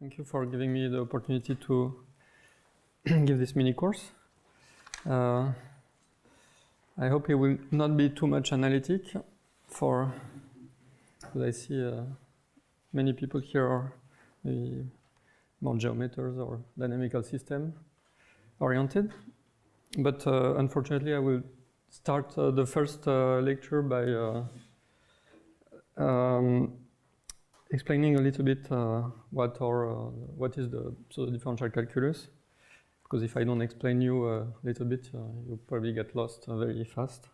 Thank you for giving me the opportunity to give this mini course. I hope it will not be too much analytic because I see many people here are maybe more geometers or dynamical system oriented. But unfortunately, I will start the first lecture by explaining a little bit what is the pseudo-differential calculus. Because if I don't explain you a little bit, you'll probably get lost very fast.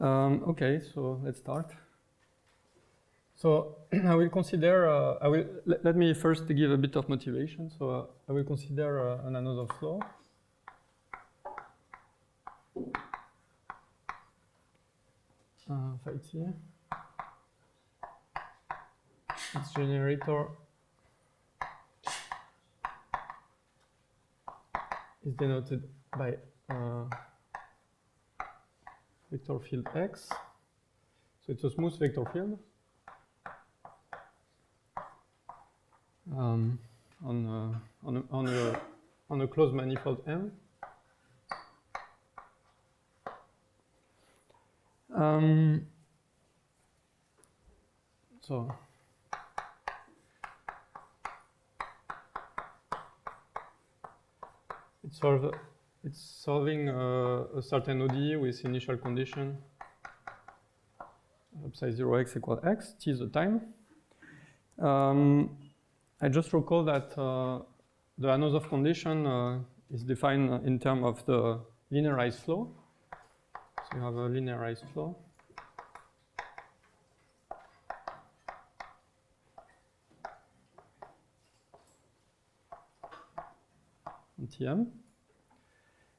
Okay, so let's start. So I will consider, let me first give a bit of motivation. So I will consider an Anosov flow. Phi t. Its generator is denoted by vector field X. So it's a smooth vector field on a closed manifold M. So it's solving a certain ODE with initial condition psi 0x equal x, t is the time. I just recall that the Anosov condition is defined in terms of the linearized flow. So you have a linearized flow. Tm.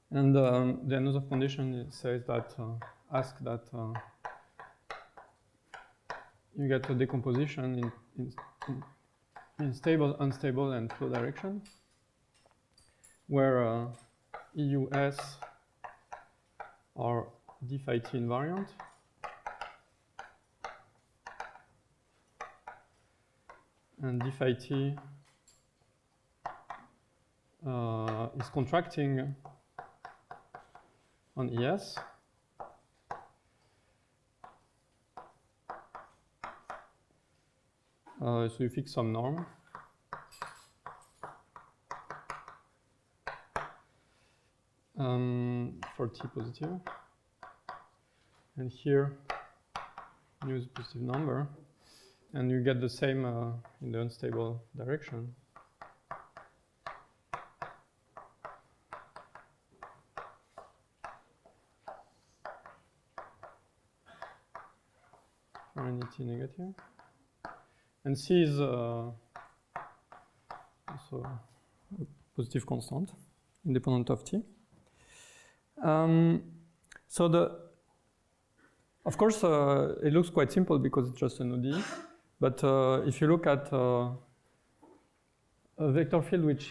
And the Anosov condition says that, asks that you get a decomposition in stable, unstable, and flow direction, where EUS are d phi t invariant, and d phi t is contracting on ES. So you fix some norm. For t positive. And here, mu is a positive number. And you get the same in the unstable direction. T negative, and C is also a positive constant, independent of T. So of course, it looks quite simple because it's just an ODE. But if you look at a vector field which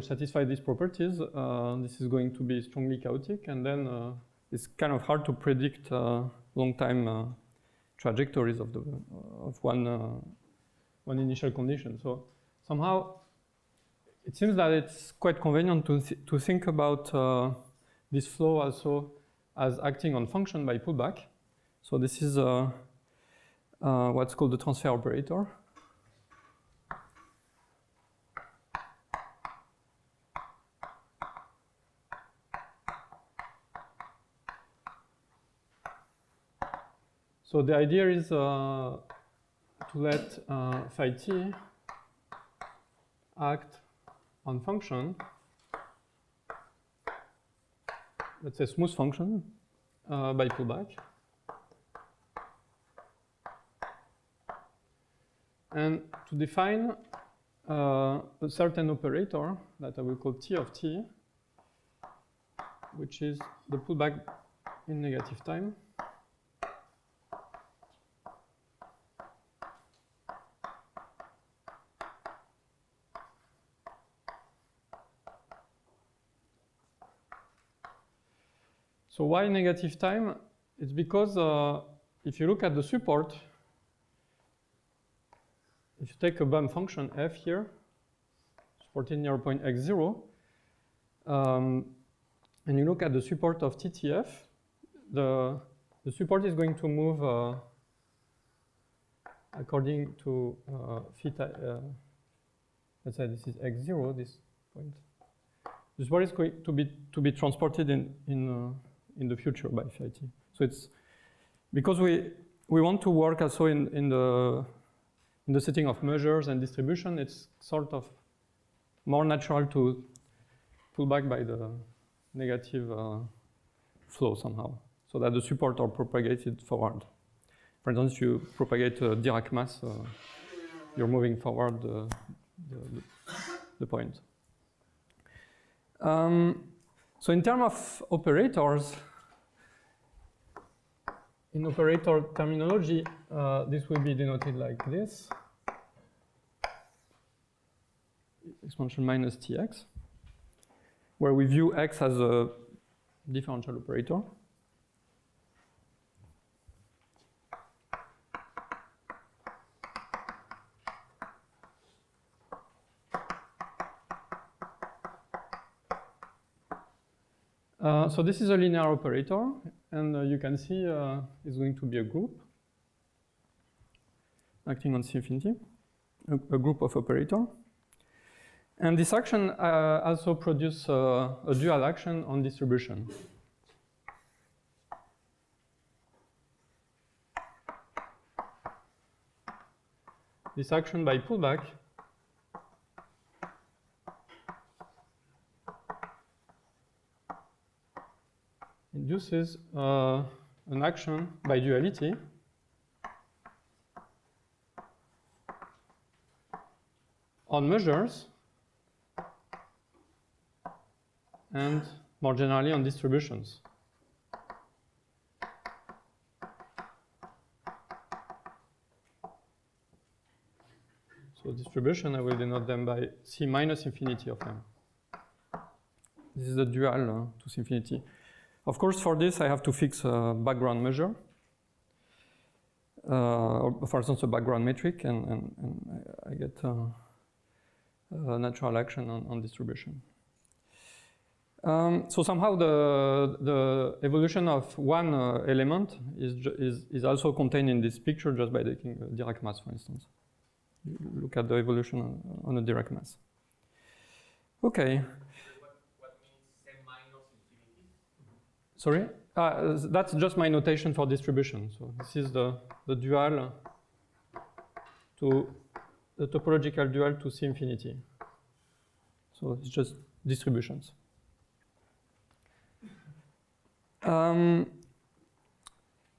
satisfies these properties, this is going to be strongly chaotic, and then it's kind of hard to predict long time trajectories of one initial condition. So somehow it seems that it's quite convenient to think about this flow also as acting on function by pullback. So this is what's called the transfer operator. So the idea is to let phi t act on function, let's say smooth function, by pullback. And to define a certain operator that I will call t of t, which is the pullback in negative time. So why negative time? It's because if you look at the support, if you take a BAM function f here, transported near a point x0, and you look at the support of TTF, the support is going to move according to theta. Let's say this is x0, this point. The support is going to be transported in the future by phi t. So it's because we want to work also in the setting of measures and distribution. It's sort of more natural to pull back by the negative flow somehow, so that the support are propagated forward. For instance, you propagate a Dirac mass, you're moving forward the point. So in terms of operators, in operator terminology, this will be denoted like this, exponential minus tx, where we view x as a differential operator. So this is a linear operator, and you can see it's going to be a group acting on C infinity, a group of operator. And this action also produces a dual action on distribution. This action by pullback induces an action by duality on measures and more generally on distributions. So distribution, I will denote them by C minus infinity of m. This is the dual to C infinity. Of course, for this, I have to fix a background measure, or for instance, a background metric, and I get a natural action on distribution. So somehow the evolution of one element is also contained in this picture just by taking a Dirac mass, for instance. You look at the evolution on a Dirac mass. Okay. What means C minus infinity? Sorry? That's just my notation for distribution. So this is the dual to the topological dual to C infinity. So it's just distributions.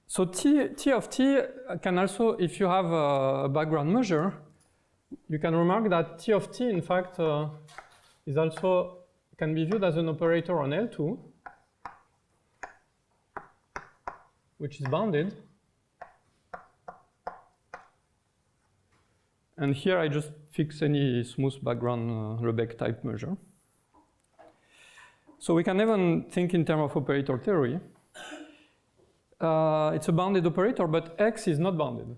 So T of t can also, if you have a background measure, you can remark that T of t, in fact, is also can be viewed as an operator on L2, which is bounded. And here I just fix any smooth background Lebesgue type measure. So we can even think in terms of operator theory. It's a bounded operator, but X is not bounded.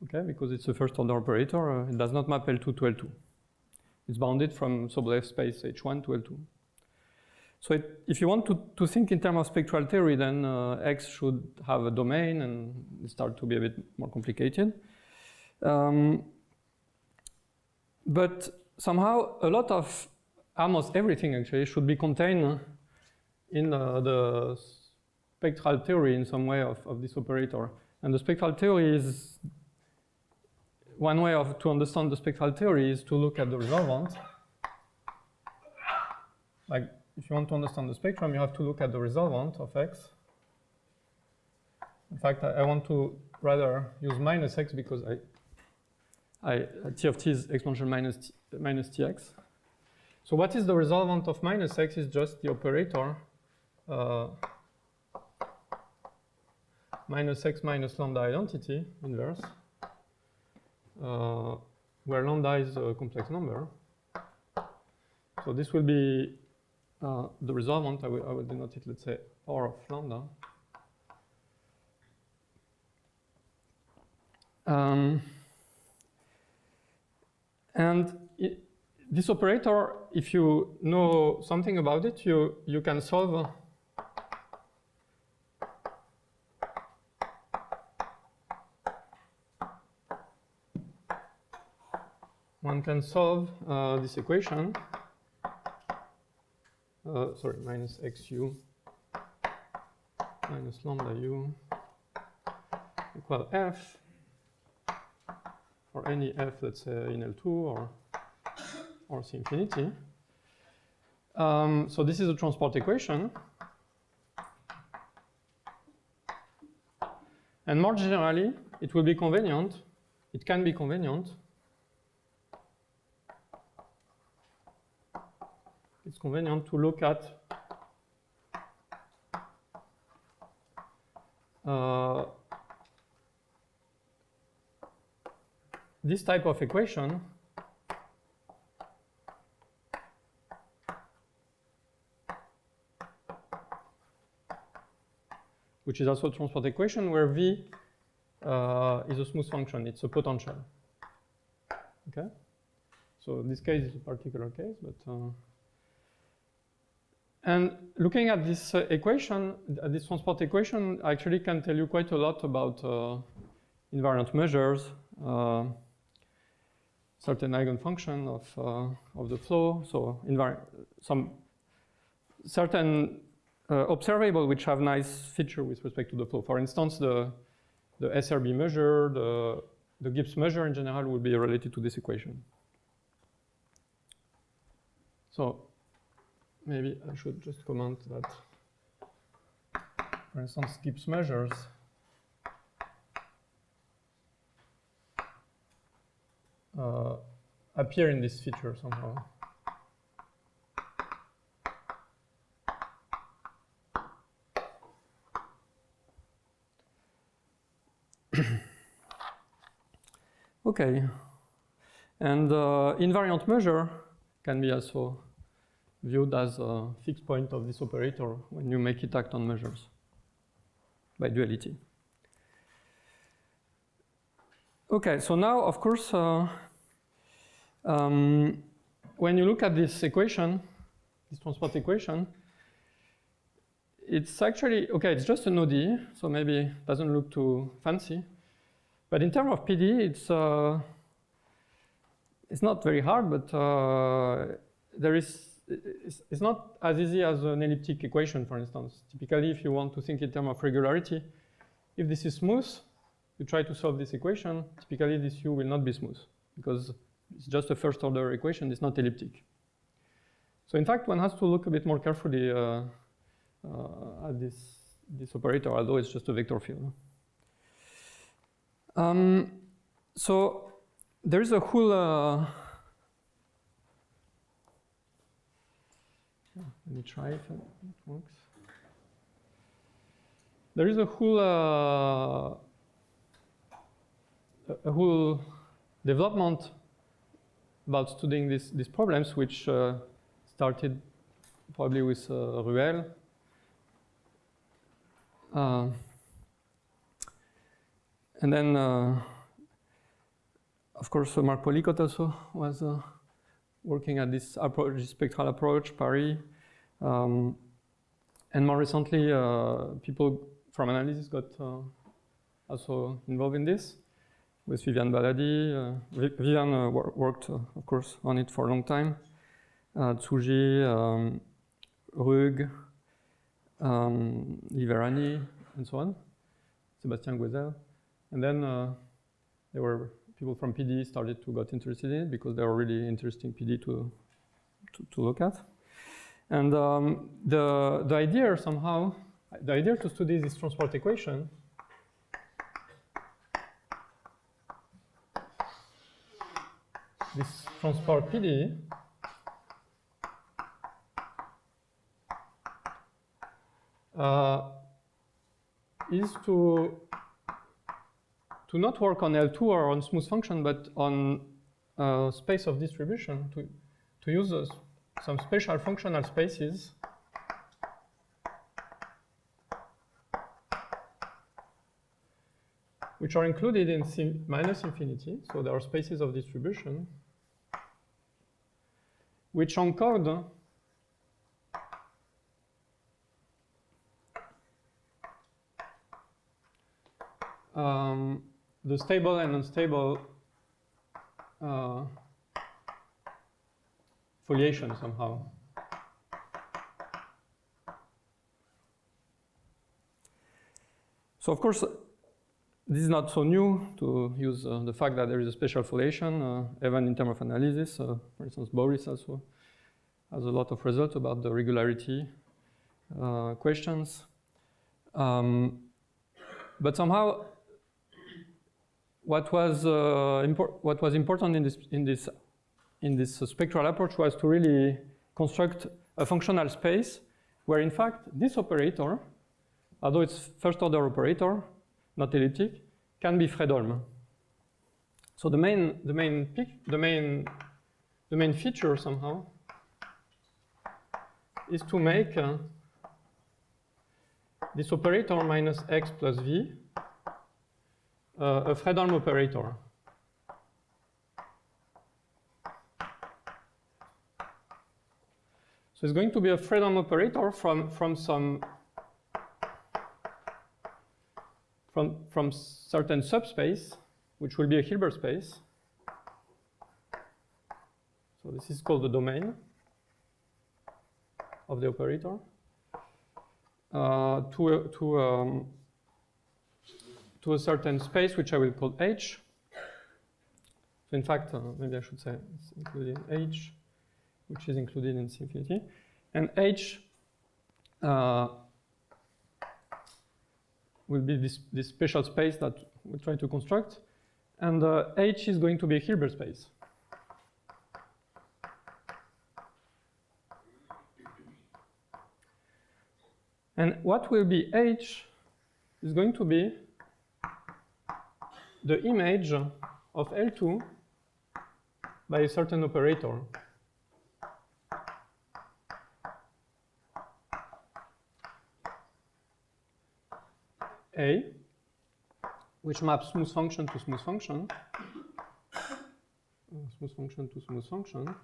Okay, because it's a first order operator, it does not map L2 to L2. It's bounded from Sobolev space H1 to L2. So if you want to think in terms of spectral theory, then X should have a domain and start to be a bit more complicated. But somehow a lot of, almost everything actually, should be contained in the spectral theory in some way of this operator. And the spectral theory is, one way to understand the spectral theory is to look at the resolvent. Like, if you want to understand the spectrum, you have to look at the resolvent of X. In fact, I want to rather use minus X because T of t is exponential minus tx. So what is the resolvent of minus X is just the operator minus X minus lambda identity inverse, where lambda is a complex number. So this will be the resolvent. I will denote it, let's say, R of lambda. This operator, if you know something about it, you can solve one can solve this equation. Sorry, minus xu minus lambda u equal f for any f, let's say in L2 or C infinity. So this is a transport equation. And more generally, it will be convenient. It can be convenient. It's convenient to look at this type of equation which is also a transport equation where V is a smooth function. It's a potential. Okay? So this case is a particular case, but and looking at this equation, this transport equation, actually can tell you quite a lot about invariant measures, certain eigenfunction of the flow, so some certain observable which have nice feature with respect to the flow. For instance, the SRB measure, the Gibbs measure in general will be related to this equation. So maybe I should just comment that, for instance, Gibbs measures appear in this feature somehow. Okay, and invariant measure can be also viewed as a fixed point of this operator when you make it act on measures by duality. Okay, so now, of course, when you look at this equation, this transport equation, it's actually, okay, it's just an ODE, so maybe it doesn't look too fancy. But in terms of PD, it's not very hard, but it's not as easy as an elliptic equation, for instance. Typically, if you want to think in terms of regularity, if this is smooth, you try to solve this equation. Typically, this U will not be smooth because it's just a first order equation. It's not elliptic. So in fact, one has to look a bit more carefully at this operator, although it's just a vector field. So there is a whole let me try if it works. There is a whole development about studying these problems, which started probably with Ruel. And then, of course, Marc Policot also was working at this approach, this spectral approach, Paris. And more recently, people from analysis got also involved in this, with Viviane Baladi. Viviane worked, of course, on it for a long time. Tsuji, Rug, Liverani, and so on. Sébastien Guezel. And then there were people from PD started to get interested in it because they were really interesting PD to look at. And the idea somehow, the idea to study this transport equation this transport PD is to not work on L2 or on smooth function, but on space of distribution, to use some special functional spaces which are included in minus infinity. So there are spaces of distribution which encode the stable and unstable foliation somehow. So of course, this is not so new to use the fact that there is a special foliation, even in terms of analysis. For instance, Boris also has a lot of results about the regularity questions. But somehow, what was important in this spectral approach was to really construct a functional space where, in fact, this operator, although it's first-order operator, not elliptic, can be Fredholm. So the main feature somehow is to make this operator minus x plus v a Fredholm operator. So it's going to be a Fredholm operator from certain subspace, which will be a Hilbert space. So this is called the domain of the operator. To a certain space, which I will call H. So in fact, maybe I should say it's included in H, which is included in C infinity. And H will be this special space that we try to construct. And H is going to be a Hilbert space. And what will be H is going to be the image of L2 by a certain operator. A, which maps smooth function to smooth function, smooth function to smooth function.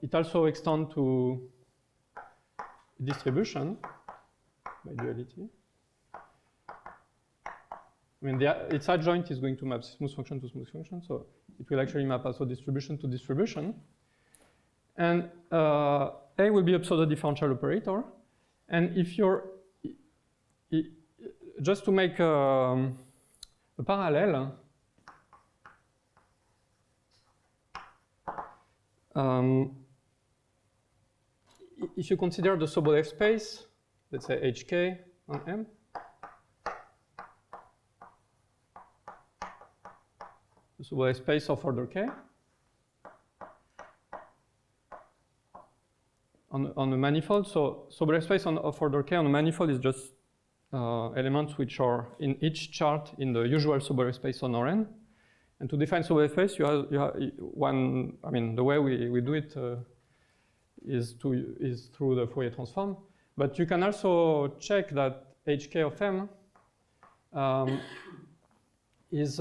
It also extends to distribution by duality. I mean, its adjoint is going to map smooth function to smooth function, so it will actually map also distribution to distribution. And A will be a pseudo-differential operator. And if you're, just to make a parallel, if you consider the Sobolev space, let's say HK on M, the Sobolev space of order K, on a manifold. So Sobolev space of order K on a manifold is just elements which are in each chart in the usual Sobolev space on Rn. And to define Sobolev space, you have one. I mean, the way we do it is through the Fourier transform. But you can also check that HK of M is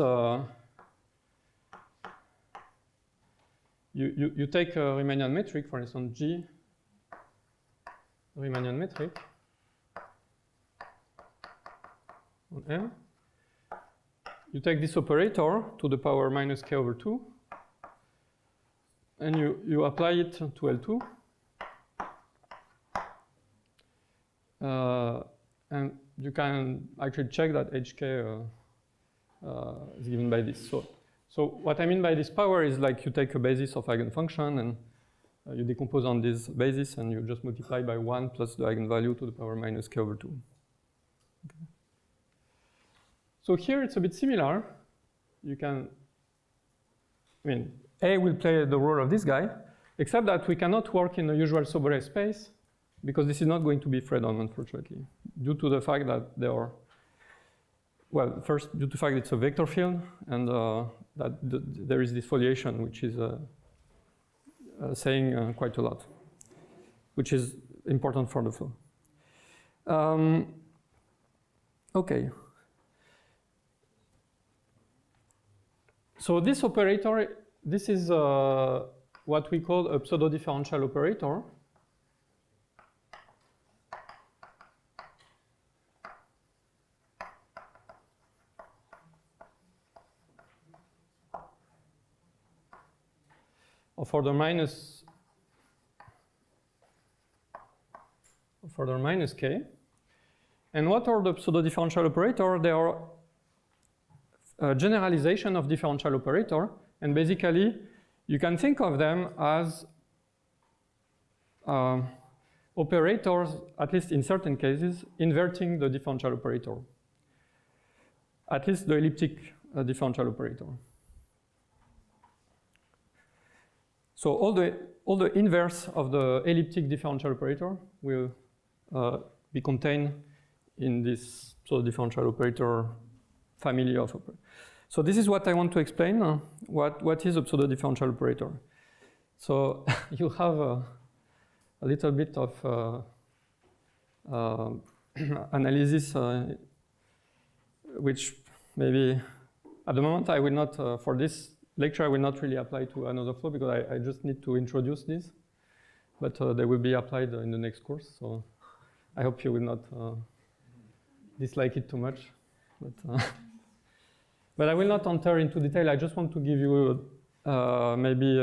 you take a Riemannian metric, for instance, G Riemannian metric on M. You take this operator to the power minus k over 2, and you apply it to L2. And you can actually check that HK is given by this. So what I mean by this power is like you take a basis of eigenfunction and you decompose on this basis and you just multiply by 1 plus the eigenvalue to the power minus k over 2. Okay. So here it's a bit similar. You can, I mean, A will play the role of this guy, except that we cannot work in the usual Sobolev space because this is not going to be Fredholm, unfortunately, due to the fact that there are, well, first, due to the fact it's a vector field and that there is this foliation, which is saying quite a lot, which is important for the flow. Okay. So this operator, this is what we call a pseudo-differential operator. Of order minus k. And what are the pseudo-differential operator? They are a generalization of differential operator, and basically you can think of them as operators, at least in certain cases, inverting the differential operator, at least the elliptic differential operator. So all the inverse of the elliptic differential operator will be contained in this pseudo-differential operator family of operators. So this is what I want to explain. What is a pseudo-differential operator? So you have a little bit of analysis, which maybe at the moment I will not, for this lecture, I will not really apply to Anosov flow because I just need to introduce this, but they will be applied in the next course. So I hope you will not dislike it too much. But I will not enter into detail. I just want to give you maybe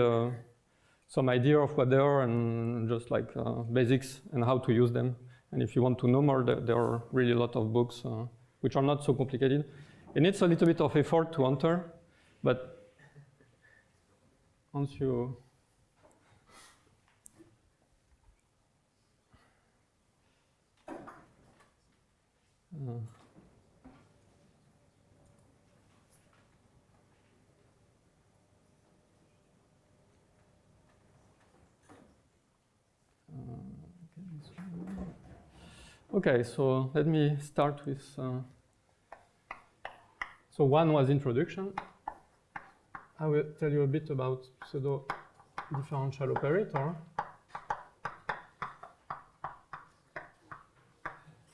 some idea of what they are and just like basics and how to use them. And if you want to know more, there are really a lot of books which are not so complicated. It needs a little bit of effort to enter, but once you okay, so let me start with so one was introduction. I will tell you a bit about pseudo-differential operator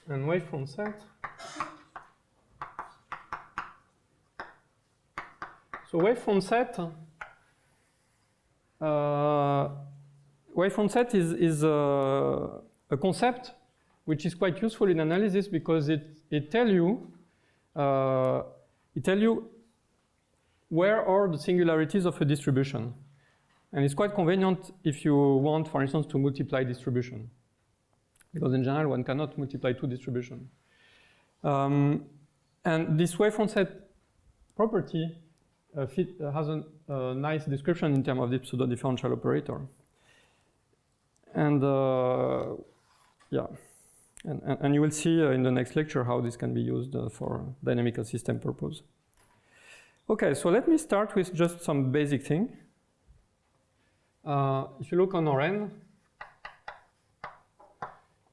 and wavefront set. So wavefront set is a concept which is quite useful in analysis because it tell you where are the singularities of a distribution. And it's quite convenient if you want, for instance, to multiply distribution. Because in general, one cannot multiply two distributions. And this wavefront set property has a nice description in terms of the pseudo-differential operator. And yeah, and you will see in the next lecture how this can be used for dynamical system purpose. Okay, so let me start with just some basic thing. If you look on Rn,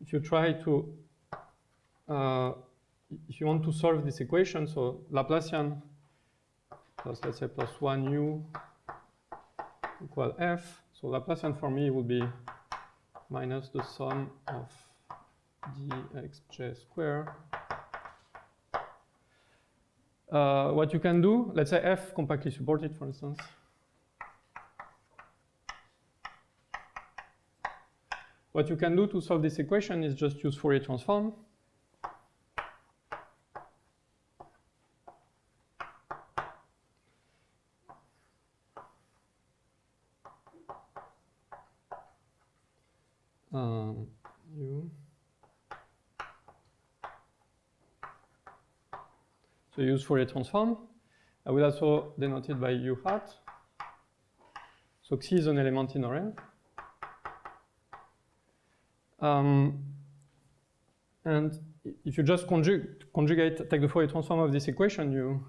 if you try to, if you want to solve this equation, so Laplacian plus, let's say, plus 1u equal f. So Laplacian for me will be minus the sum of dxj square. What you can do, let's say f compactly supported, for instance. What you can do to solve this equation is just use Fourier transform. So use Fourier transform. I will also denote it by u hat. So xi is an element in Rn. And if you just conjugate, take the Fourier transform of this equation, you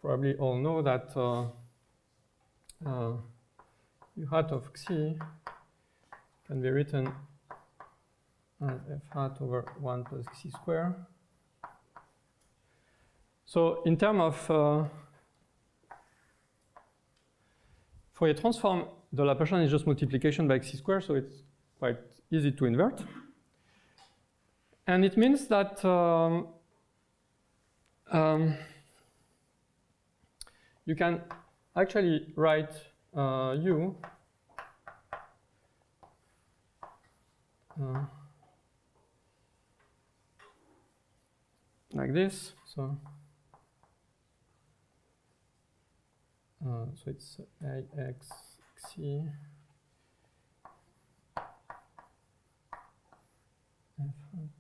probably all know that u hat of xi can be written as f hat over 1 plus xi square. So in terms of Fourier transform, the Laplacian is just multiplication by xi square, so it's quite easy to invert. And it means you you can actually write U like this. So it's AXC F hat.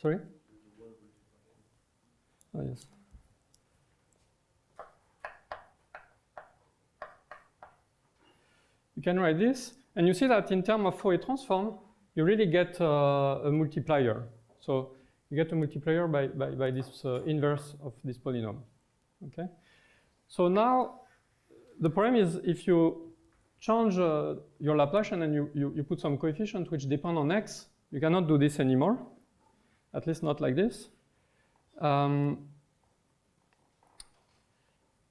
Sorry? Oh, yes. You can write this, and you see that in terms of Fourier transform, you really get a multiplier. So you get a multiplier by this inverse of this polynomial. Okay. So now the problem is if you change your Laplacian and you put some coefficient which depend on x, you cannot do this anymore. At least not like this.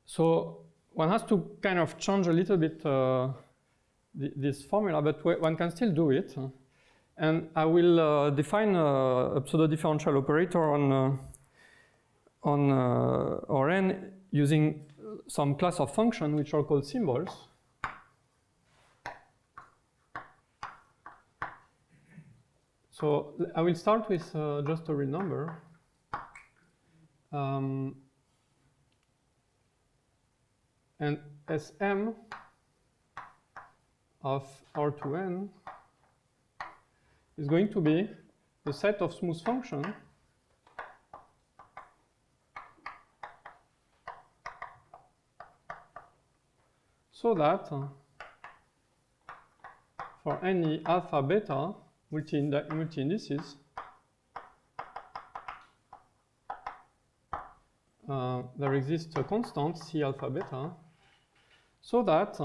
So one has to kind of change a little bit this formula, but one can still do it. And I will define a pseudo-differential operator on Rn using some class of function which are called symbols. So I will start with just a real number. And Sm of R2n is going to be the set of smooth functions so that for any alpha beta multi-indices, there exists a constant C alpha beta, so that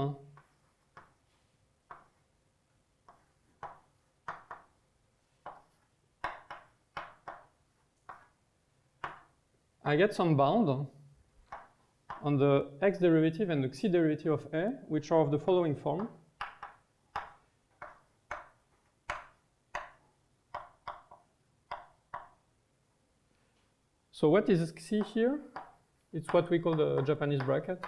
I get some bound on the x derivative and the xi derivative of A, which are of the following form. So what is xi here? It's what we call the Japanese bracket.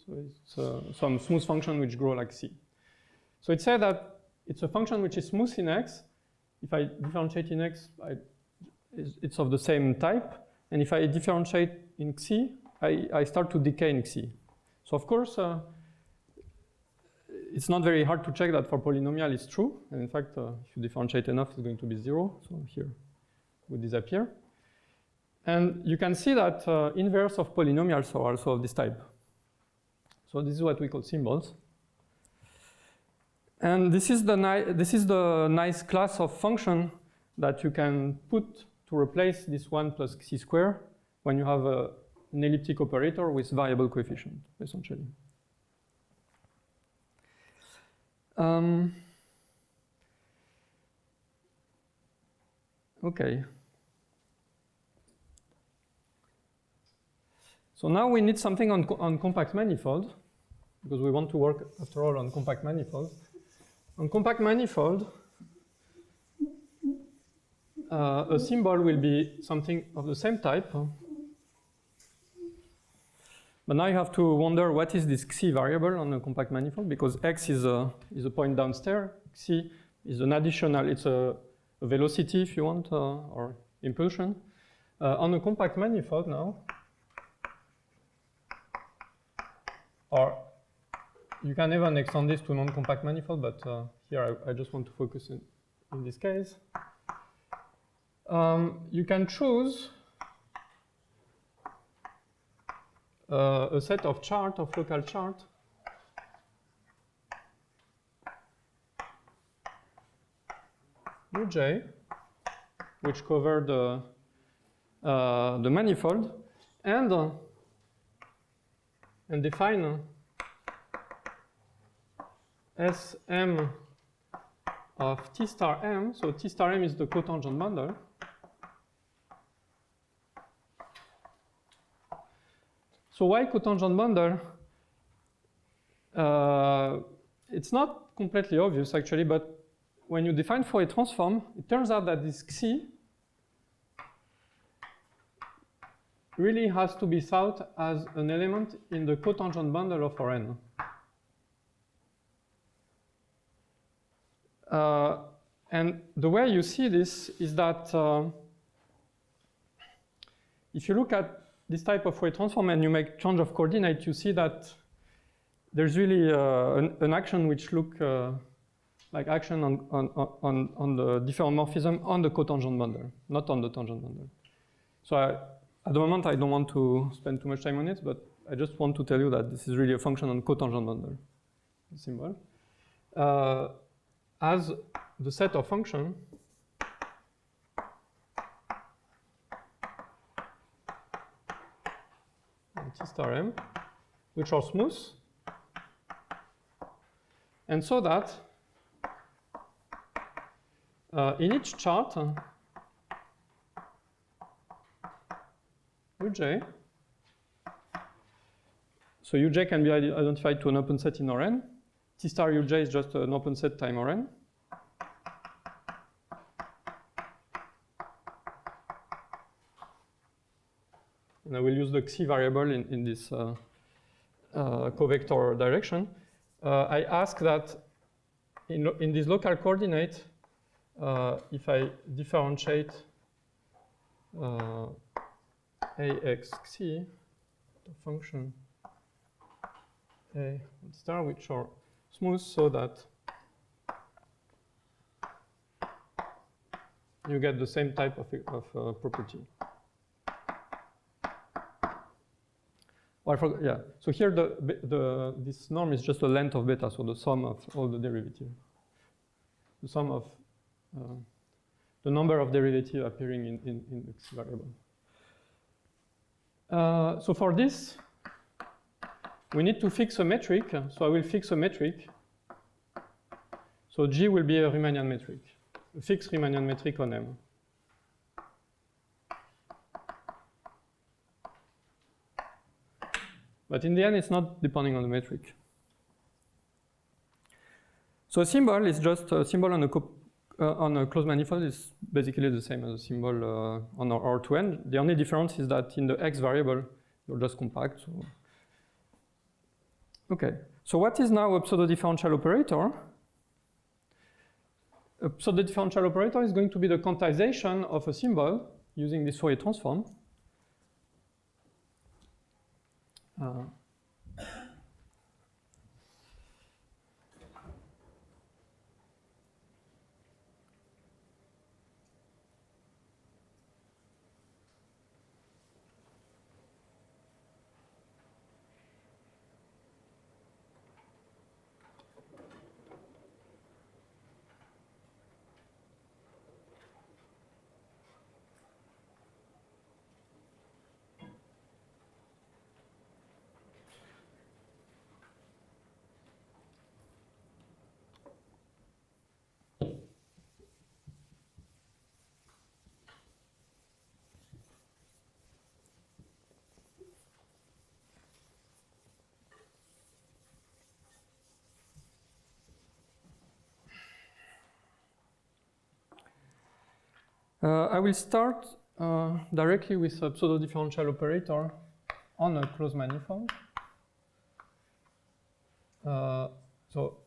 So it's some smooth function which grow like C. So it said that it's a function which is smooth in x. If I differentiate in x, it's of the same type. And if I differentiate in xi, I start to decay in xi. So of course, it's not very hard to check that for polynomial it's true. And in fact, if you differentiate enough, it's going to be 0. So here it would disappear. And you can see that inverse of polynomials are also of this type. So this is what we call symbols. And this is the nice class of function that you can put to replace this 1 plus xi square when you have an elliptic operator with variable coefficient, essentially. Okay. So now we need something on compact manifold, because we want to work, after all, on compact manifold. On compact manifold, a symbol will be something of the same type. But now you have to wonder what is this xi variable on a compact manifold, because x is a point downstairs, xi is an additional, it's a velocity if you want, or impulsion. On a compact manifold now, or you can even extend this to non-compact manifold, but here I just want to focus in this case. You can choose a set of chart, of local chart, Uj, which cover the manifold, and define Sm of T star m. So T star m is the cotangent bundle. So why cotangent bundle? It's not completely obvious actually, but when you define Fourier transform, it turns out that this Xi really has to be thought as an element in the cotangent bundle of Rn. And the way you see this is that if you look at this type of Fourier transform and you make change of coordinate, you see that there's really an action which look like action on the diffeomorphism on the cotangent bundle, not on the tangent bundle. So at the moment, I don't want to spend too much time on it, but I just want to tell you that this is really a function on cotangent bundle symbol. As the set of function T star m, which are smooth, and so that in each chart, Uj, so Uj can be identified to an open set in Rn. T star Uj is just an open set time Rn. And I will use the Xi variable in this covector direction. I ask that in this local coordinate, if I differentiate ax Xi, the function a star, which are smooth, so that you get the same type of property. Oh, I forgot, yeah. So here this norm is just the length of beta, so the sum of all the derivatives. The sum of the number of derivatives appearing in the X variable. So for this, we need to fix a metric. So I will fix a metric. So G will be a Riemannian metric, a fixed Riemannian metric on M. But in the end, it's not depending on the metric. So a symbol is just a symbol on a closed manifold is basically the same as a symbol on our R2n. The only difference is that in the X variable, you're just compact. So. Okay, so what is now a pseudo-differential operator? A pseudo-differential operator is going to be the quantization of a symbol using this Fourier transform. I will start directly with a pseudo-differential operator on a closed manifold. So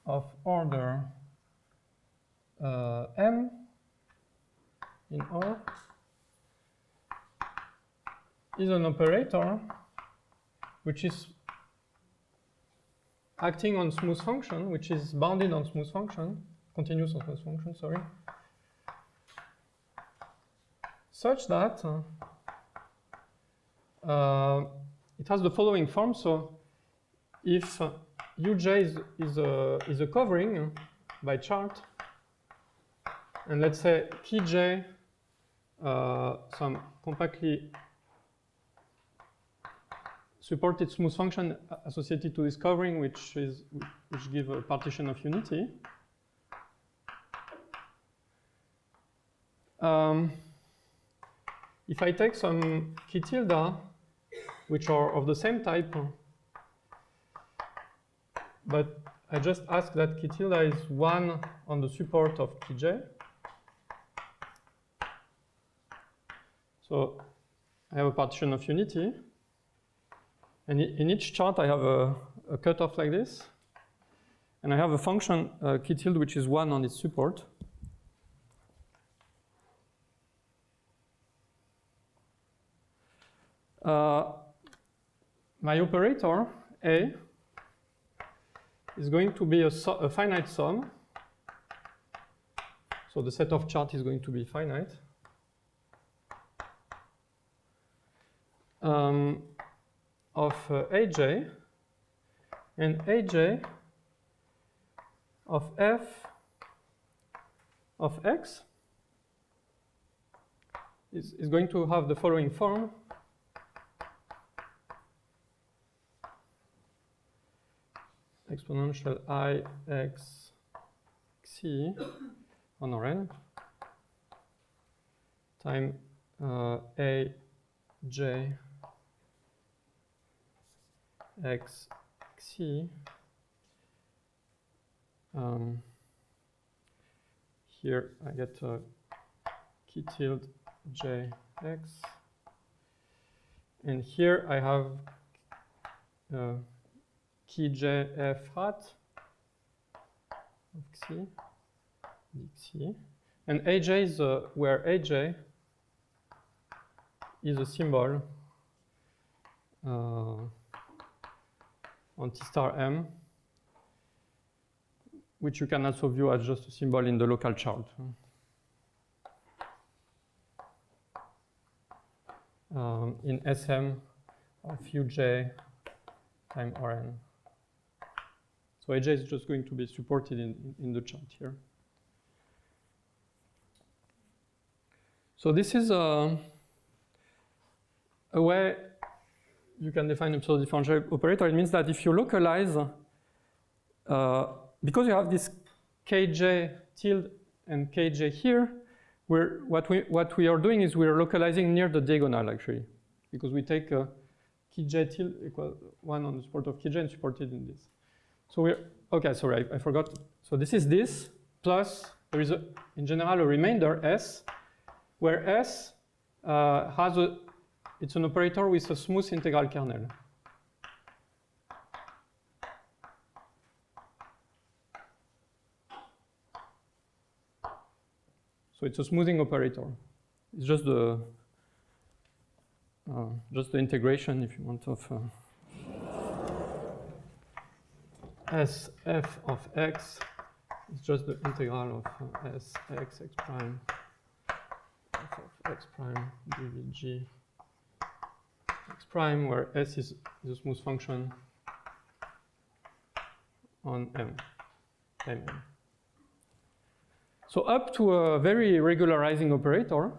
of order m in O is an operator which is acting on smooth function, which is bounded on smooth function, continuous on smooth function, sorry, such that it has the following form. So if Uj is a covering by chart, and let's say Kj some compactly supported smooth function associated to this covering, which give a partition of unity. if I take some key tilde, which are of the same type, but I just ask that key tilde is 1 on the support of key j. So I have a partition of unity. And in each chart, I have a cutoff like this. And I have a function, key tilde, which is 1 on its support. My operator, A, is going to be a finite sum. So the set of chart is going to be finite. Of aj, and aj of f of x is going to have the following form. Exponential I x c on Rn time a j x c. Here I get key tilde j x, and here I have key j f hat of xi dxi, and aj is where aj is a symbol on T star m, which you can also view as just a symbol in the local chart. In Sm of uj time Rn. So aj is just going to be supported in the chart here. So this is a way you can define a pseudo-differential operator. It means that if you localize, because you have this kj tilde and kj here, what we are doing is we are localizing near the diagonal actually, because we take kj tilde equal 1 on the support of kj and support it in this. So we're okay. Sorry, I forgot. So this is this plus there is in general a remainder s, where s has it's an operator with a smooth integral kernel. So it's a smoothing operator. It's just the integration, if you want, of s f of x. It's just the integral of s x x prime f of x prime dvg x prime, where s is a smooth function on m, time m. So up to a very regularizing operator,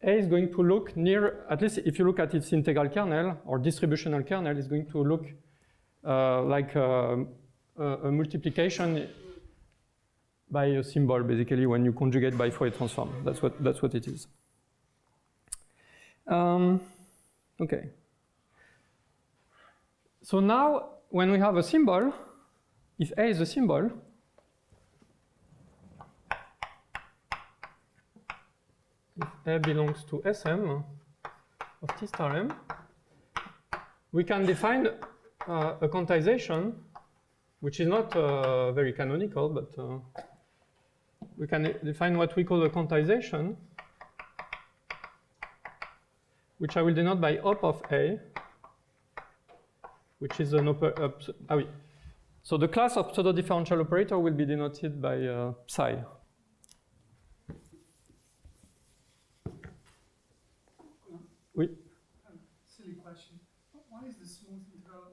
A is going to look near, at least if you look at its integral kernel or distributional kernel, is going to look like a multiplication by a symbol, basically, when you conjugate by Fourier transform. That's what it is. Okay. So now, when we have a symbol, if A is a symbol, if A belongs to Sm of T star m, we can define a quantization, which is not very canonical, but we can define what we call a quantization, which I will denote by op of A, which is an so the class of pseudo-differential operator will be denoted by psi. Oui. Silly question. Why is the smooth integral?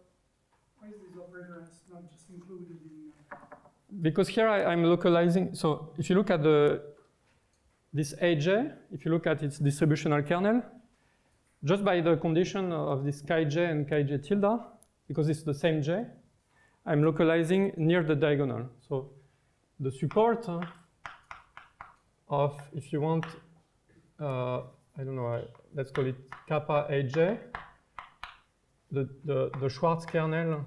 Why is this operator not just included in? Because here I'm localizing. So if you look at this aj, if you look at its distributional kernel, just by the condition of this kj and kj tilde, because it's the same j, I'm localizing near the diagonal. So the support of, if you want, I don't know, let's call it kappa aj, the Schwarz kernel.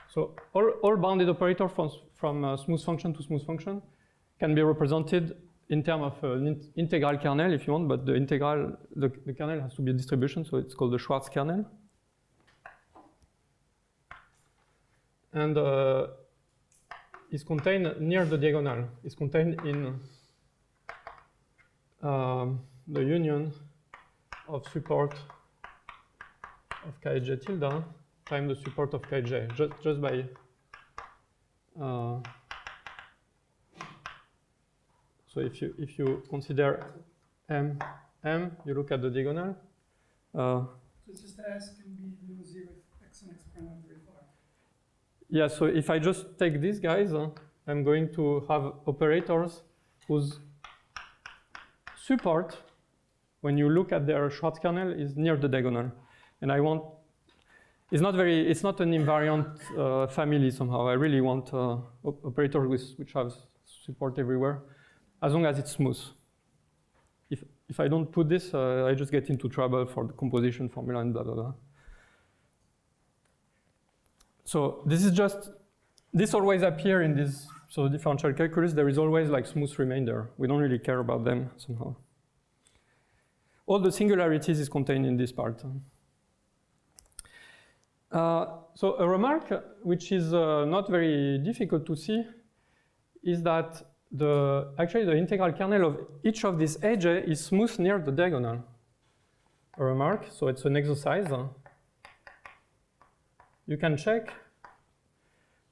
So all bounded operators from smooth function to smooth function can be represented in terms of an integral kernel if you want, but the kernel has to be a distribution, so it's called the Schwarz kernel. And is contained near the diagonal. It's contained in the union of support of Kj tilde times the support of Kj, just by so if you consider M, you look at the diagonal. So it's just S can be 0 if x and x prime are very far. Yeah, so if I just take these guys, I'm going to have operators whose support, when you look at their Schwarz kernel, is near the diagonal. And I want, it's not an invariant family somehow. I really want operators which have support everywhere, as long as it's smooth. If I don't put this, I just get into trouble for the composition formula and blah, blah, blah. So this always appear in this, so differential calculus, there is always like smooth remainder. We don't really care about them somehow. All the singularities is contained in this part. So a remark which is not very difficult to see is that actually the integral kernel of each of these aj is smooth near the diagonal. A remark, so it's an exercise. You can check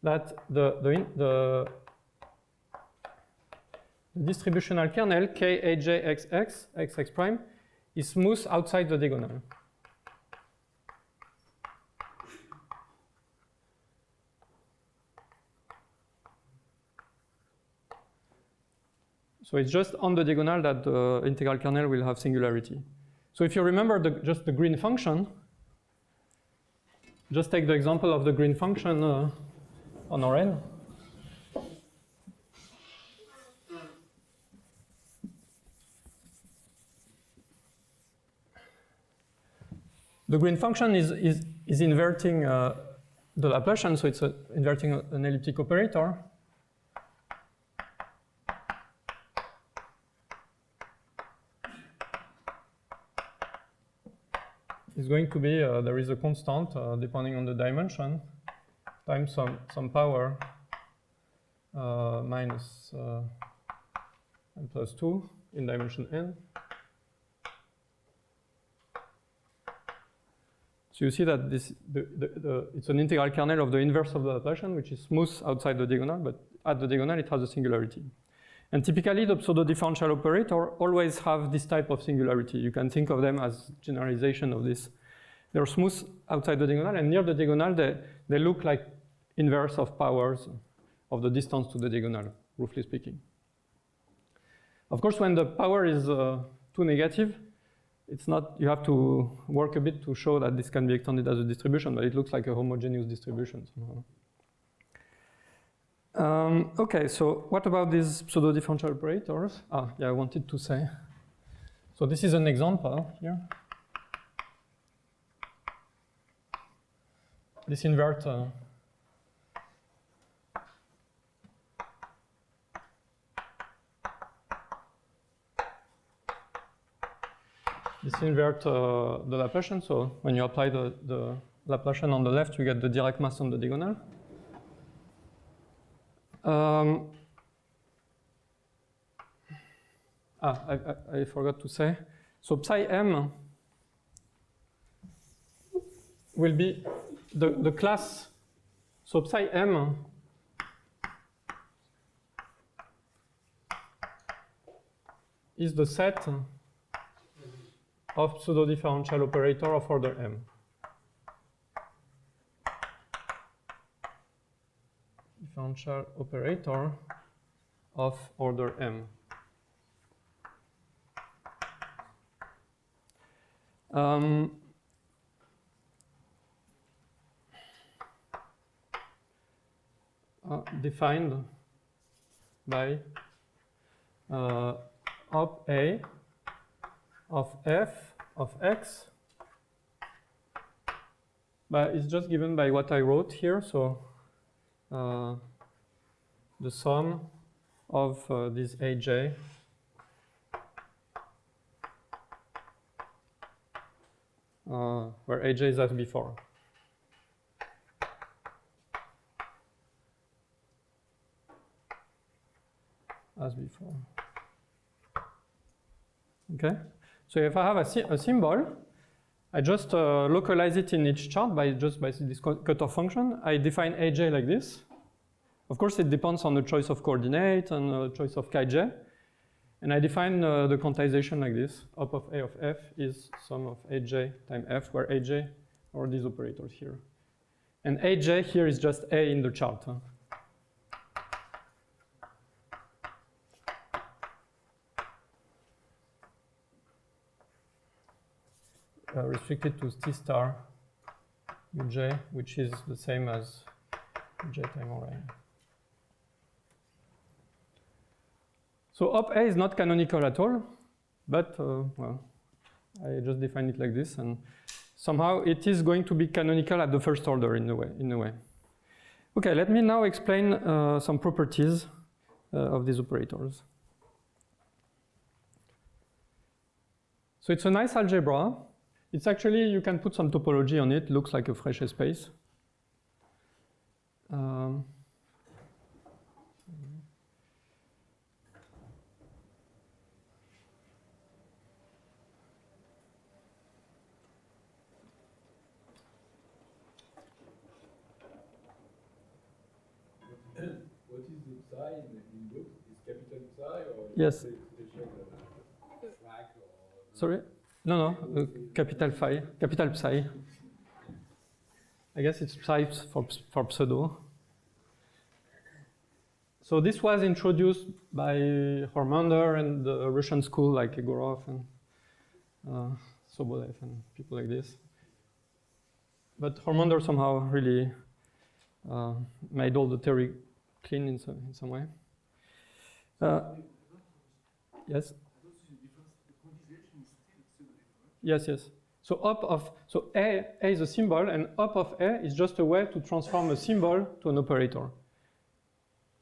that the distributional kernel Kajxx, xx prime, is smooth outside the diagonal. So it's just on the diagonal that the integral kernel will have singularity. So if you remember just the green function, just take the example of the green function on Rn. The green function is inverting the Laplacian, so it's inverting an elliptic operator. It's going to be, there is a constant depending on the dimension times some power minus n plus 2 in dimension n. So you see that it's an integral kernel of the inverse of the Laplacian, which is smooth outside the diagonal, but at the diagonal it has a singularity. And typically the pseudo-differential operator always have this type of singularity. You can think of them as generalization of this. They're smooth outside the diagonal, and near the diagonal they look like inverse of powers of the distance to the diagonal, roughly speaking. Of course, when the power is too negative, it's not, you have to work a bit to show that this can be extended as a distribution, but it looks like a homogeneous distribution somehow. Okay, so what about these pseudo-differential operators? Yeah, I wanted to say. So this is an example here. This invert the Laplacian. So when you apply the Laplacian on the left, you get the Dirac mass on the diagonal. I forgot to say. So psi m will be the class. So psi m is the set of pseudo-differential operator of order m. Differential operator of order m. Defined by op A of f of x, but it's just given by what I wrote here. So the sum of this aj where aj is as before. As before. Okay, so if I have a symbol, I just localize it in each chart by this cutoff function. I define aj like this. Of course, it depends on the choice of coordinate and the choice of kj. And I define the quantization like this. Op of A of f is sum of aj times f, where aj are these operators here. And aj here is just A in the chart. Restricted to T star uj, which is the same as uj times ra. So op A is not canonical at all, but well, I just define it like this, and somehow it is going to be canonical at the first order in a way. Okay, let me now explain some properties of these operators. So it's a nice algebra. It's actually, you can put some topology on it, looks like a fresh space. What is the psi in books? Is capital psi or Yes. Slack or Sorry? No, capital phi, capital psi. I guess it's psi for pseudo. So this was introduced by Hormander and the Russian school like Egorov and Sobolev and people like this. But Hormander somehow really made all the theory clean in some way. Yes. Yes. So A is a symbol, and op of A is just a way to transform a symbol to an operator.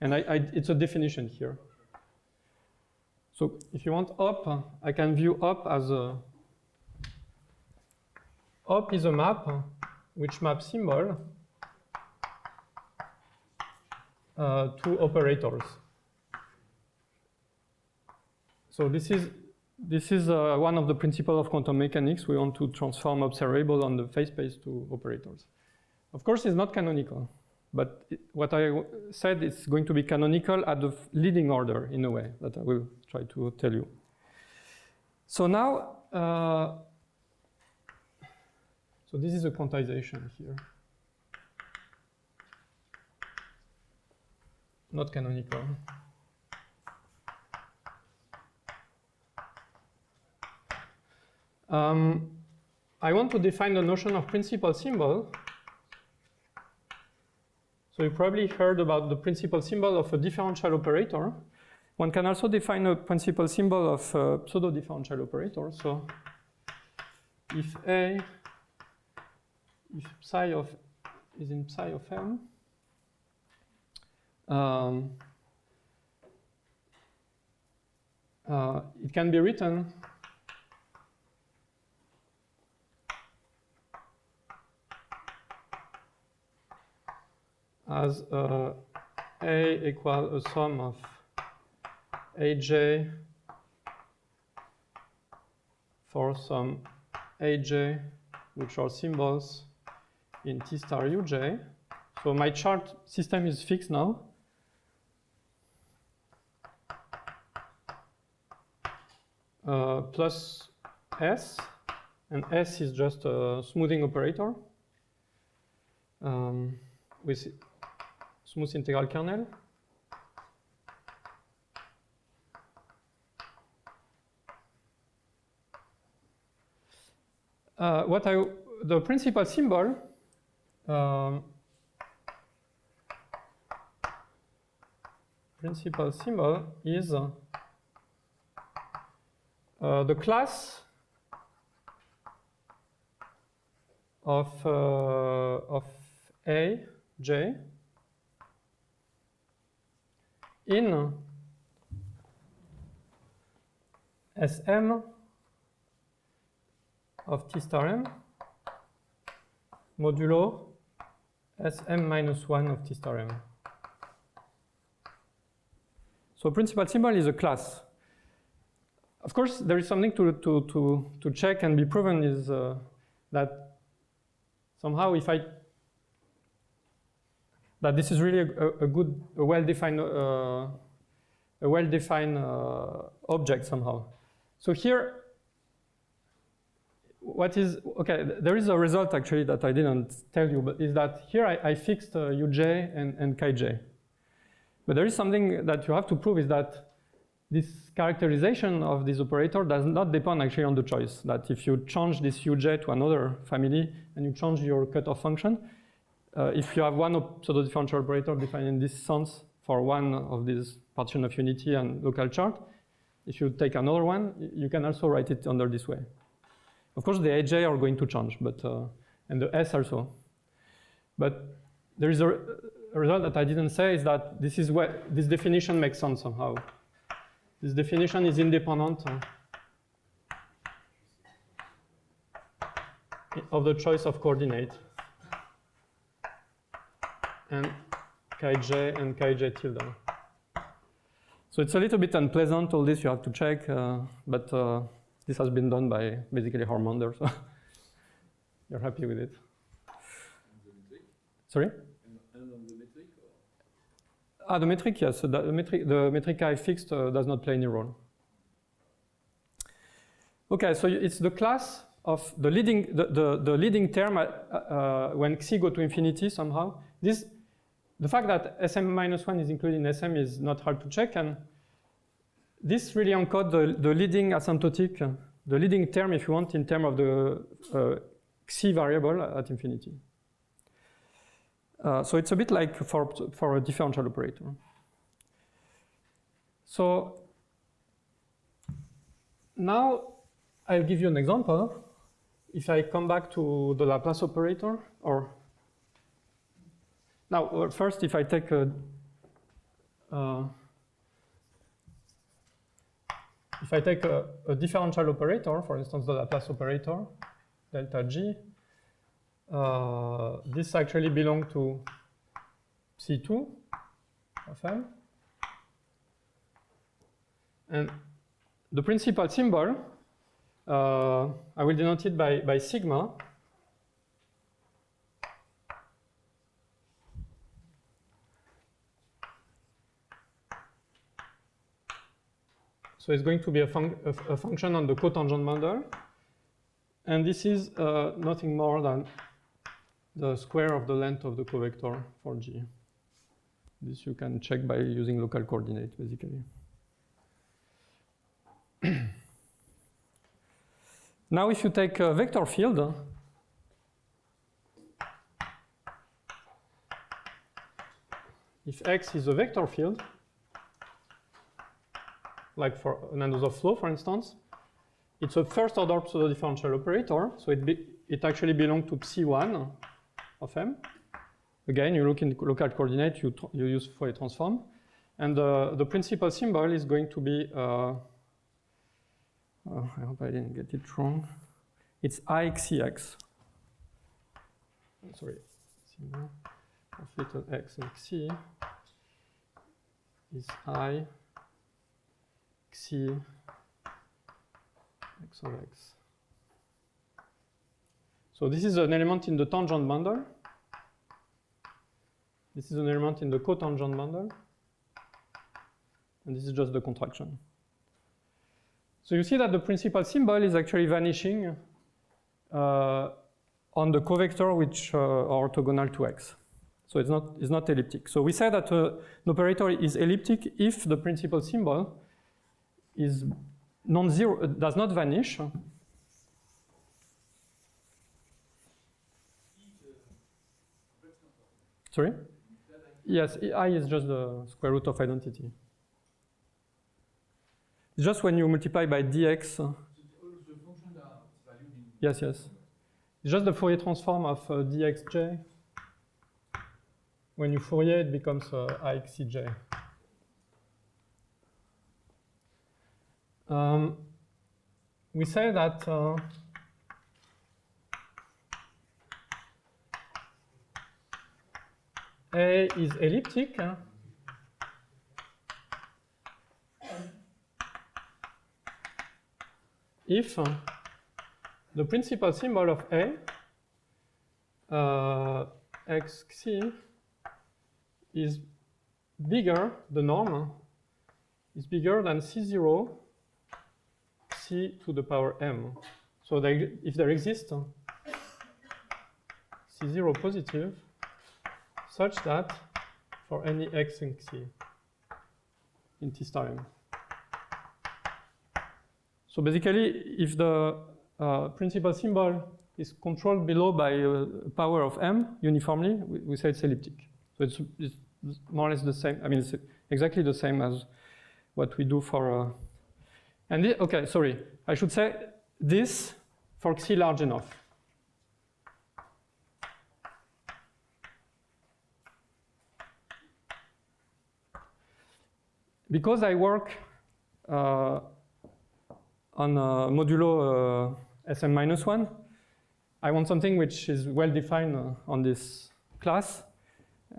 And it's a definition here. So if you want op, I can view op as a... Op is a map which maps symbol to operators. So this is one of the principles of quantum mechanics. We want to transform observable on the phase space to operators. Of course, it's not canonical, but what I said is going to be canonical at the leading order in a way that I will try to tell you. So now, so this is a quantization here. Not canonical. I want to define the notion of principal symbol. So you probably heard about the principal symbol of a differential operator. One can also define a principal symbol of a pseudo-differential operator. So if psi of is in psi of m, it can be written as A equal a sum of aj for some aj, which are symbols in T star uj. So my chart system is fixed now. Plus S, and S is just a smoothing operator with smooth integral kernel. The principal symbol is the class of A, J in Sm of T star m modulo Sm minus 1 of T star m. So principal symbol is a class. Of course, there is something to check and be proven is that somehow that this is really a well-defined object somehow. So here, there is a result actually that I didn't tell you, but is that here I fixed uj and kj. But there is something that you have to prove is that this characterization of this operator does not depend actually on the choice. That if you change this uj to another family and you change your cutoff function, if you have one pseudo-differential operator defined in this sense for one of these partition of unity and local chart, if you take another one, you can also write it under this way. Of course, the aj are going to change, but and the s also. But there is a result that I didn't say is that this is where this definition makes sense somehow. This definition is independent of the choice of coordinate and kj and kj tilde. So it's a little bit unpleasant, all this you have to check, but this has been done by basically Harmander, so you're happy with it. The metric? Sorry? And on the metric? The metric, yes. So the metric I fixed does not play any role. Okay, so it's the class of the leading term when xi go to infinity somehow. The fact that Sm minus 1 is included in Sm is not hard to check, and this really encodes the leading asymptotic, the leading term, if you want, in terms of the xi variable at infinity. So it's a bit like for a differential operator. So now I'll give you an example. If I come back to the Laplace operator, or now first if I take a differential operator, for instance the Laplace operator, delta G, this actually belongs to C2 of M. And the principal symbol, I will denote it by sigma. So it's going to be a function on the cotangent bundle. And this is nothing more than the square of the length of the covector for G. This you can check by using local coordinate, basically. Now if you take a vector field, if X is a vector field, like for an Anosov flow, for instance, it's a first order pseudo-differential operator, so it actually belongs to psi1 of M. Again, you look in local coordinate, you use Fourier transform, and the principal symbol is going to be, I hope I didn't get it wrong, it's IXCX. Sorry, symbol of little x and xi is I xi x of x. So this is an element in the tangent bundle. This is an element in the cotangent bundle. And this is just the contraction. So you see that the principal symbol is actually vanishing on the covector which are orthogonal to x. So it's not elliptic. So we say that an operator is elliptic if the principal symbol is non-zero, does not vanish. Sorry? Yes, I is just the square root of identity. It's just when you multiply by dx. All the functions are valued in. Yes, yes. It's just the Fourier transform of dxj. When you Fourier, it becomes axj. We say that A is elliptic if the principal symbol of A, xc, is bigger, the norm is bigger than C0 C to the power m. So if there exists C0 positive such that for any x in C in T star m. So basically, if the principal symbol is controlled below by power of m uniformly, we say it's elliptic. So it's more or less the same. I mean, it's exactly the same as what we do for. Okay, sorry. I should say this for Xi large enough. Because I work on modulo Sm-1, I want something which is well defined on this class,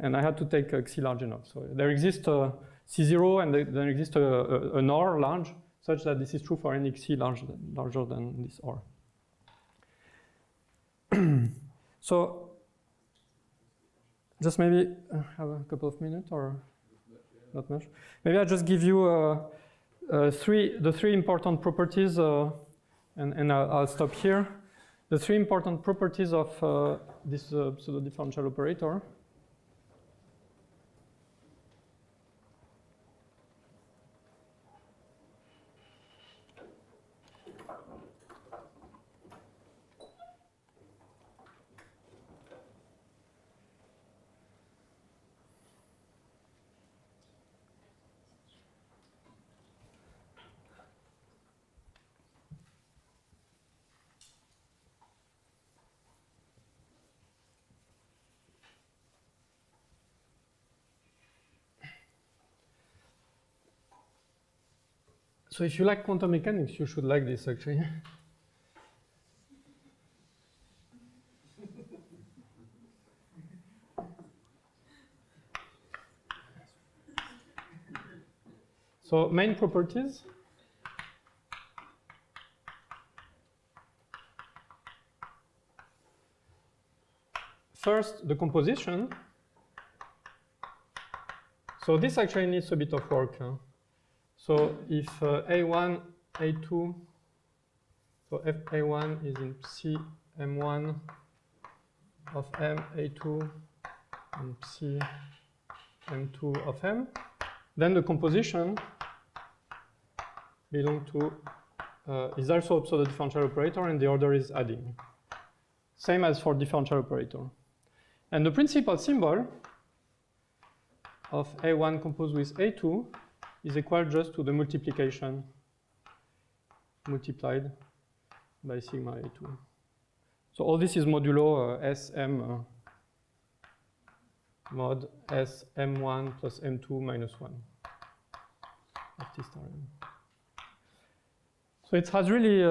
and I had to take Xi large enough. So there exists C0 and there exists an OR large, such that this is true for any Xi larger than this OR. So just maybe have a couple of minutes or not much. Maybe I'll just give you the three important properties, and I'll stop here. The three important properties of this pseudo-differential operator. So if you like quantum mechanics, you should like this actually. So main properties. First, the composition. So this actually needs a bit of work. So if A1, A2, so if A1 is in Psi M1 of M, A2, and Psi M2 of M, then the composition belongs to, is also the differential operator, and the order is adding. Same as for differential operator. And the principal symbol of A1 composed with A2 is equal just to the multiplication multiplied by sigma A2. So all this is modulo Sm mod Sm1 plus M2 minus 1 of T star M. So it has really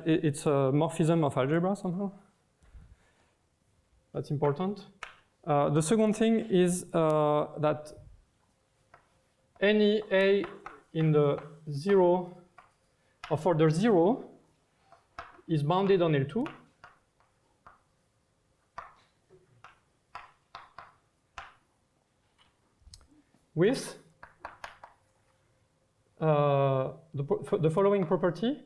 it's a morphism of algebra somehow. That's important. The second thing is that any A in the 0 of order 0 is bounded on L2 with the following property.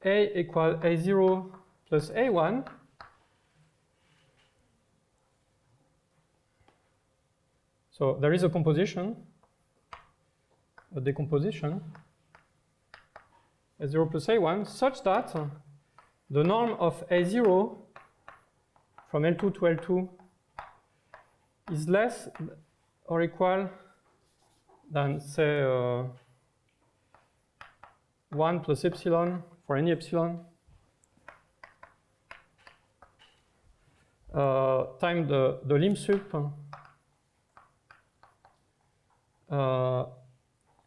A equal A0 plus A1 so there is a composition, a decomposition, A0 plus A1, such that the norm of A0 from L2 to L2 is less or equal than, say, 1 plus epsilon for any epsilon time the lim sup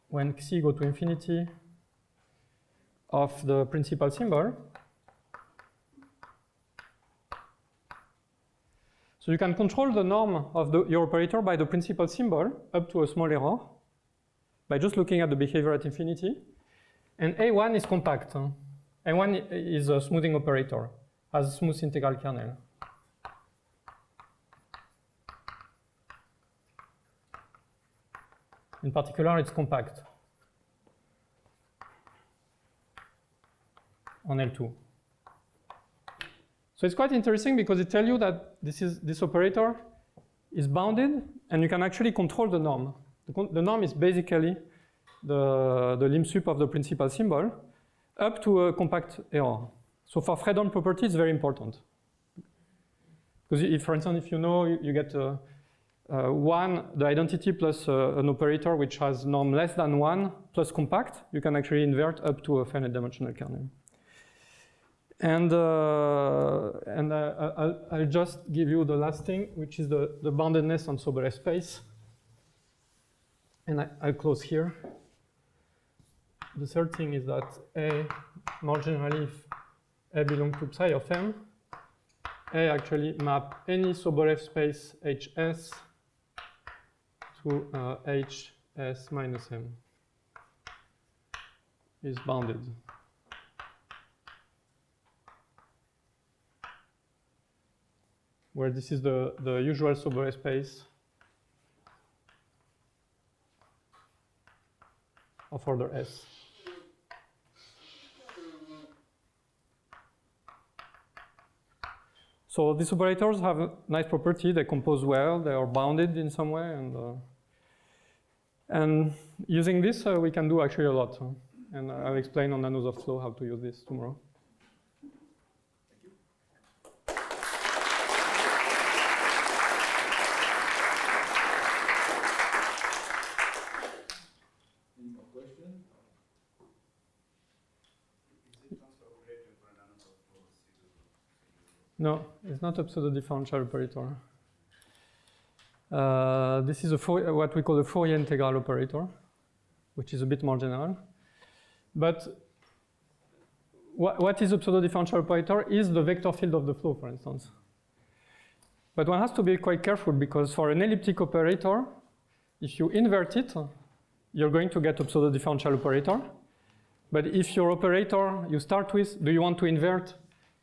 when xi go to infinity of the principal symbol. So you can control the norm of your operator by the principal symbol up to a small error by just looking at the behavior at infinity. And A1 is compact. A1 is a smoothing operator, has a smooth integral kernel. In particular, it's compact on L2. So it's quite interesting because it tells you that this operator is bounded and you can actually control the norm. The norm is basically the lim sup of the principal symbol up to a compact error. So for Fredholm property, it's very important. Because if, for instance, if you know you get one, the identity plus an operator which has norm less than 1 plus compact, you can actually invert up to a finite dimensional kernel. And I'll just give you the last thing, which is the boundedness on Sobolev space. And I'll close here. The third thing is that A, more generally, if A belongs to psi of M, A actually map any Sobolev space HS to HS minus M is bounded. Where this is the usual Sobolev space of order S. So these operators have a nice property. They compose well. They are bounded in some way, and using this, we can do actually a lot. And I'll explain on Anosov flow how to use this tomorrow. No, it's not a pseudo-differential operator. This is what we call a Fourier integral operator, which is a bit more general. But what is a pseudo-differential operator is the vector field of the flow, for instance. But one has to be quite careful because for an elliptic operator, if you invert it, you're going to get a pseudo-differential operator. But if your operator you start with, do you want to invert?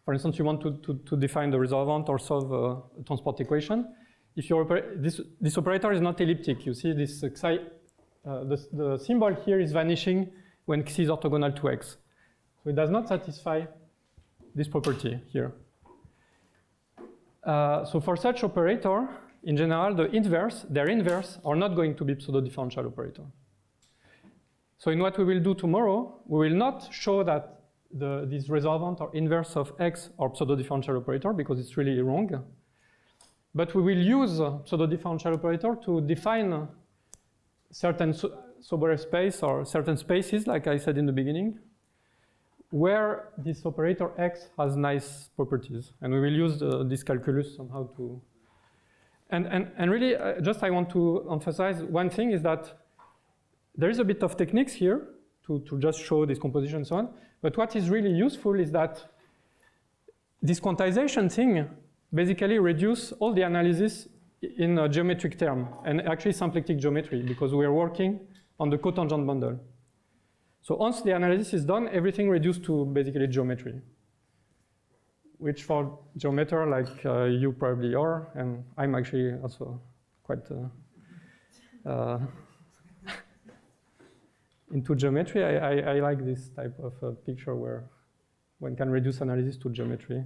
For instance, you want to define the resolvent or solve a transport equation. If your this operator is not elliptic, you see this xi, the symbol here is vanishing when xi is orthogonal to x. So it does not satisfy this property here. So for such operator, in general, their inverse are not going to be pseudo-differential operator. So in what we will do tomorrow, we will not show that this resolvent or inverse of x or pseudo-differential operator because it's really wrong. But we will use pseudo-differential operator to define certain Sobolev space or certain spaces, like I said in the beginning, where this operator x has nice properties. And we will use this calculus somehow to... And really, just I want to emphasize one thing is that there is a bit of techniques here to just show this composition and so on. But what is really useful is that this quantization thing basically reduces all the analysis in a geometric term, and actually symplectic geometry, because we are working on the cotangent bundle. So once the analysis is done, everything reduced to basically geometry, which for geometer like you probably are, and I'm actually also quite into geometry. I like this type of picture where one can reduce analysis to geometry.